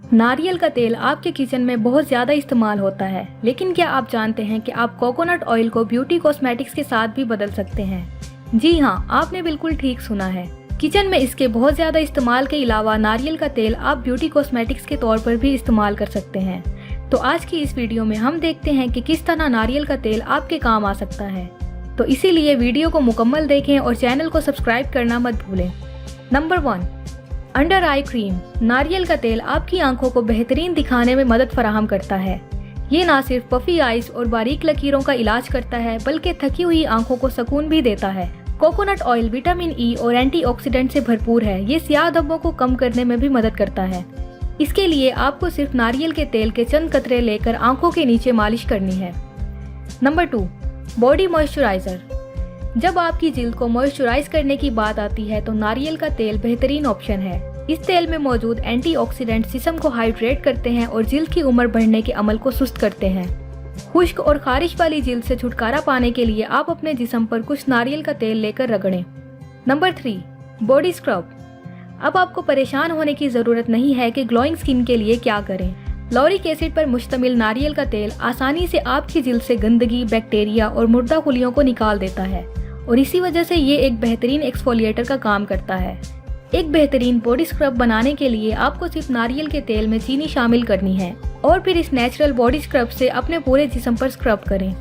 नारियल का तेल आपके किचन में बहुत ज़्यादा इस्तेमाल होता है, लेकिन क्या आप जानते हैं कि आप कोकोनट ऑयल को ब्यूटी कॉस्मेटिक्स के साथ भी बदल सकते हैं। जी हाँ, आपने बिल्कुल ठीक सुना है। किचन में इसके बहुत ज़्यादा इस्तेमाल के अलावा नारियल का तेल आप ब्यूटी कॉस्मेटिक्स के तौर पर भी इस्तेमाल कर सकते हैं। तो आज की इस वीडियो में हम देखते हैं कि किस तरह नारियल का तेल आपके काम आ सकता है। तो इसीलिए वीडियो को मुकम्मल देखें और चैनल को सब्सक्राइब करना मत भूलें। Number 1, under eye cream. नारियल का तेल आपकी आंखों को बेहतरीन दिखाने में मदद फराहम करता है। ये ना सिर्फ पफी आइज और बारीक लकीरों का इलाज करता है, बल्कि थकी हुई आंखों को सुकून भी देता है। कोकोनट ऑयल विटामिन ई और एंटीऑक्सीडेंट से भरपूर है। ये स्याह धब्बों को कम करने में भी मदद करता है। इसके लिए आपको सिर्फ नारियल के तेल के चंद कतरे लेकर आंखों के नीचे मालिश करनी है। Number 2, body moisturiser. जब आपकी जिल्द को मॉइस्चराइज करने की बात आती है तो नारियल का तेल बेहतरीन ऑप्शन है। इस तेल में मौजूद एंटीऑक्सीडेंट जिस्म को हाइड्रेट करते हैं और जिल्द की उम्र बढ़ने के अमल को सुस्त करते हैं। खुश्क और खारिश वाली जिल्द से छुटकारा पाने के लिए आप अपने जिस्म पर कुछ नारियल का तेल लेकर रगड़ें। Number 3, body scrub. अब आपको परेशान होने की जरूरत नहीं है कि ग्लोइंग स्किन के लिए क्या करें। लॉरिक एसिड पर मुश्तमिल नारियल का तेल आसानी से आपकी जिल्द से गंदगी, बैक्टीरिया और मुर्दा खुलियों को निकाल देता है और इसी वजह से ये एक बेहतरीन एक्सफोलिएटर का काम करता है। एक बेहतरीन बॉडी स्क्रब बनाने के लिए आपको सिर्फ नारियल के तेल में चीनी शामिल करनी है और फिर इस नेचुरल बॉडी स्क्रब से अपने पूरे जिस्म पर स्क्रब करें।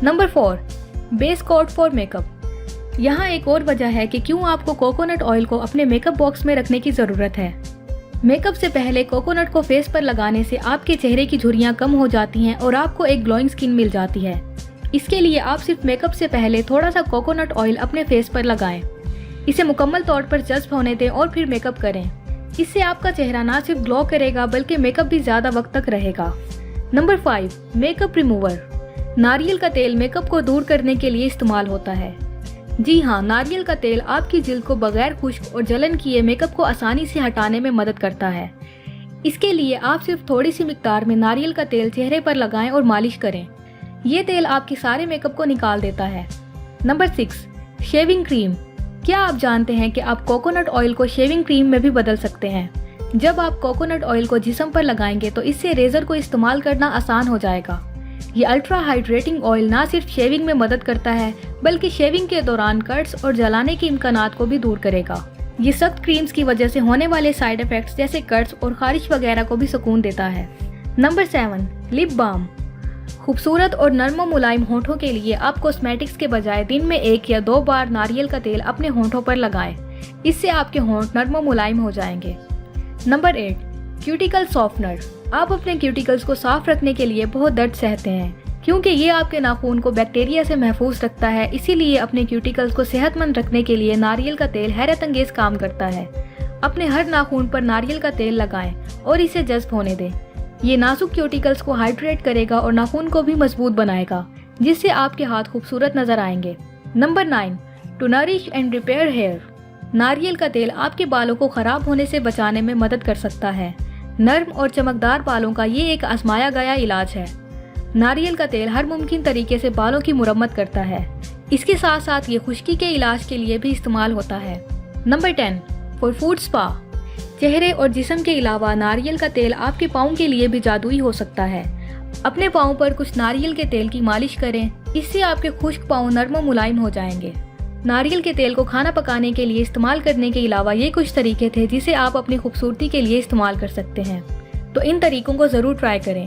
Number 4, base coat for makeup. यहाँ एक और वजह है कि क्यों आपको कोकोनट ऑयल को अपने मेकअप बॉक्स में रखने की जरूरत है। मेकअप से पहले कोकोनट को फेस पर लगाने से आपके चेहरे की झुर्रियाँ कम हो जाती हैं और आपको एक ग्लोइंग स्किन मिल जाती है। इसके लिए आप सिर्फ मेकअप से पहले थोड़ा सा कोकोनट ऑयल अपने फेस पर लगाएं। इसे मुकम्मल तौर पर जज्ब होने दें और फिर मेकअप करें। इससे आपका चेहरा ना सिर्फ ग्लो करेगा बल्कि मेकअप भी ज़्यादा वक्त तक रहेगा। Number 5, makeup remover. नारियल का तेल मेकअप को दूर करने के लिए इस्तेमाल होता है। जी हाँ, नारियल का तेल आपकी जिल्द को बगैर खुश्क और जलन किए मेकअप को आसानी से हटाने में मदद करता है। इसके लिए आप सिर्फ थोड़ी सी मिकदार में नारियल का तेल चेहरे पर लगाएं और मालिश करें। ये तेल आपके सारे मेकअप को निकाल देता है। Number 6, shaving cream. क्या आप जानते हैं कि आप कोकोनट ऑयल को शेविंग क्रीम में भी बदल सकते हैं। जब आप कोकोनट ऑयल को जिस्म पर लगाएंगे तो इससे रेजर को इस्तेमाल करना आसान हो जाएगा। ये अल्ट्रा हाइड्रेटिंग ऑयल ना सिर्फ शेविंग में मदद करता है बल्कि शेविंग के दौरान कट्स और जलाने के इम्कानात को भी दूर करेगा। ये सख्त क्रीम्स की वजह से होने वाले साइड इफेक्ट्स जैसे कट्स और खारिश वगैरह को भी सुकून देता है। Number 7, lip balm. खूबसूरत और नरम मुलायम होठों के लिए आप कॉस्मेटिक्स के बजाय दिन में 1 या 2 बार नारियल का तेल अपने होठों पर लगाएं। इससे आपके होंठ नरम मुलायम हो जाएंगे। Number 8, cuticle softener. आप अपने क्यूटिकल्स को साफ रखने के लिए बहुत दर्द सहते हैं क्योंकि ये आपके नाखून को बैक्टीरिया से महफूज रखता है। इसीलिए अपने क्यूटिकल्स को सेहतमंद रखने के लिए नारियल का तेल हैरत अंगेज काम करता है। अपने हर नाखून पर नारियल का तेल लगाएं और इसे जज्ब होने दें। ये नाजुक क्यूटिकल्स को हाइड्रेट करेगा और नाखून को भी मजबूत बनाएगा, जिससे आपके हाथ खूबसूरत नजर आएंगे। Number 9, to nourish and repair hair. नारियल का तेल आपके बालों को खराब होने से बचाने में मदद कर सकता है। नर्म और चमकदार बालों का ये एक आजमाया गया इलाज है। नारियल का तेल हर मुमकिन तरीके से बालों की मुरम्मत करता है। इसके साथ साथ ये खुश्की के इलाज के लिए भी इस्तेमाल होता है। Number 10, for foot spa. चेहरे और जिस्म के अलावा नारियल का तेल आपके पाँव के लिए भी जादुई हो सकता है। अपने पाँव पर कुछ नारियल के तेल की मालिश करें। इससे आपके खुश्क पाँव नरम और मुलायम हो जाएंगे। नारियल के तेल को खाना पकाने के लिए इस्तेमाल करने के अलावा ये कुछ तरीके थे जिसे आप अपनी खूबसूरती के लिए इस्तेमाल कर सकते हैं। तो इन तरीकों को ज़रूर ट्राई करें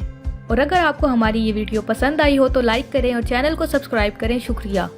और अगर आपको हमारी ये वीडियो पसंद आई हो तो लाइक करें और चैनल को सब्सक्राइब करें। शुक्रिया।